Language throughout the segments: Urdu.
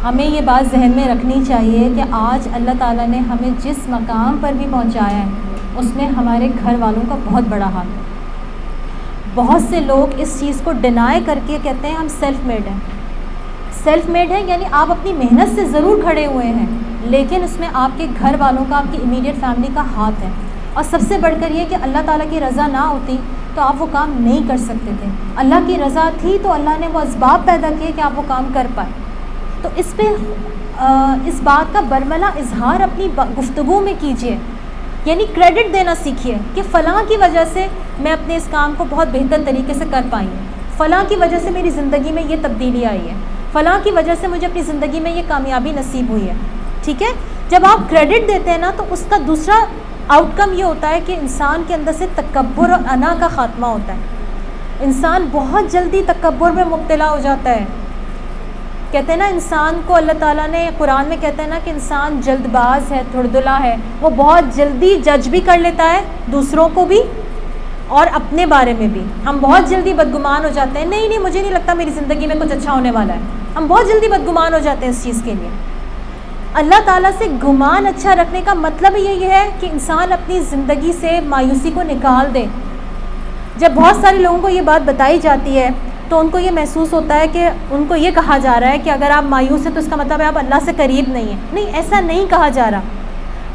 ہمیں یہ بات ذہن میں رکھنی چاہیے کہ آج اللہ تعالیٰ نے ہمیں جس مقام پر بھی پہنچایا ہے اس میں ہمارے گھر والوں کا بہت بڑا ہاتھ ہے۔ بہت سے لوگ اس چیز کو ڈینائی کر کے کہتے ہیں ہم سیلف میڈ ہیں۔ سیلف میڈ ہے یعنی آپ اپنی محنت سے ضرور کھڑے ہوئے ہیں، لیکن اس میں آپ کے گھر والوں کا، آپ کی امیڈیٹ فیملی کا ہاتھ ہے۔ اور سب سے بڑھ کر یہ کہ اللہ تعالیٰ کی رضا نہ ہوتی تو آپ وہ کام نہیں کر سکتے تھے۔ اللہ کی رضا تھی تو اللہ نے وہ اسباب پیدا کیے کہ آپ وہ کام کر پائے۔ تو اس پہ اس بات کا برملا اظہار اپنی گفتگو میں کیجیے، یعنی کریڈٹ دینا سیکھیے کہ فلاں کی وجہ سے میں اپنے اس کام کو بہت بہتر طریقے سے کر پائی ہوں، فلاں کی وجہ سے میری زندگی میں یہ تبدیلی آئی ہے، فلاں کی وجہ سے مجھے اپنی زندگی میں یہ کامیابی نصیب ہوئی ہے۔ ٹھیک ہے، جب آپ کریڈٹ دیتے ہیں نا تو اس کا دوسرا آؤٹ کم یہ ہوتا ہے کہ انسان کے اندر سے تکبر اور انا کا خاتمہ ہوتا ہے۔ انسان بہت جلدی تکبر میں مبتلا ہو جاتا ہے۔ کہتے ہیں نا انسان کو اللہ تعالیٰ نے قرآن میں کہتے ہیں نا کہ انسان جلد باز ہے، تھڑدلا ہے، وہ بہت جلدی جج بھی کر لیتا ہے دوسروں کو بھی اور اپنے بارے میں بھی۔ ہم بہت جلدی بدگمان ہو جاتے ہیں، نہیں مجھے نہیں لگتا میری زندگی میں کچھ اچھا ہونے والا ہے، ہم بہت جلدی بدگمان ہو جاتے ہیں اس چیز کے لیے۔ اللہ تعالیٰ سے گمان اچھا رکھنے کا مطلب یہی ہے کہ انسان اپنی زندگی سے مایوسی کو نکال دے۔ جب بہت سارے لوگوں کو یہ بات بتائی جاتی ہے تو ان کو یہ محسوس ہوتا ہے کہ ان کو یہ کہا جا رہا ہے کہ اگر آپ مایوس ہیں تو اس کا مطلب ہے آپ اللہ سے قریب نہیں ہیں۔ نہیں، ایسا نہیں کہا جا رہا۔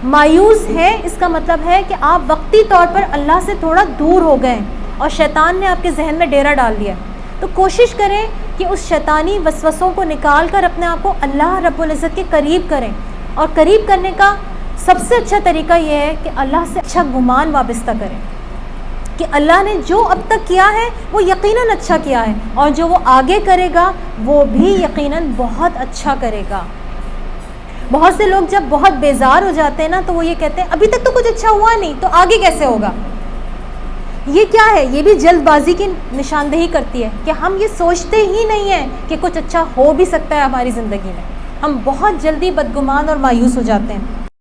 مایوس ہے اس کا مطلب ہے کہ آپ وقتی طور پر اللہ سے تھوڑا دور ہو گئے اور شیطان نے آپ کے ذہن میں ڈیرا ڈال دیا۔ تو کوشش کریں کہ اس شیطانی وسوسوں کو نکال کر اپنے آپ کو اللہ رب العزت کے قریب کریں، اور قریب کرنے کا سب سے اچھا طریقہ یہ ہے کہ اللہ سے اچھا گمان وابستہ کریں کہ اللہ نے جو اب تک کیا ہے وہ یقیناً اچھا کیا ہے، اور جو وہ آگے کرے گا وہ بھی یقیناً بہت اچھا کرے گا۔ بہت سے لوگ جب بہت بیزار ہو جاتے ہیں نا تو وہ یہ کہتے ہیں ابھی تک تو کچھ اچھا ہوا نہیں تو آگے کیسے ہوگا۔ یہ کیا ہے؟ یہ بھی جلد بازی کی نشاندہی کرتی ہے کہ ہم یہ سوچتے ہی نہیں ہیں کہ کچھ اچھا ہو بھی سکتا ہے ہماری زندگی میں۔ ہم بہت جلدی بدگمان اور مایوس ہو جاتے ہیں۔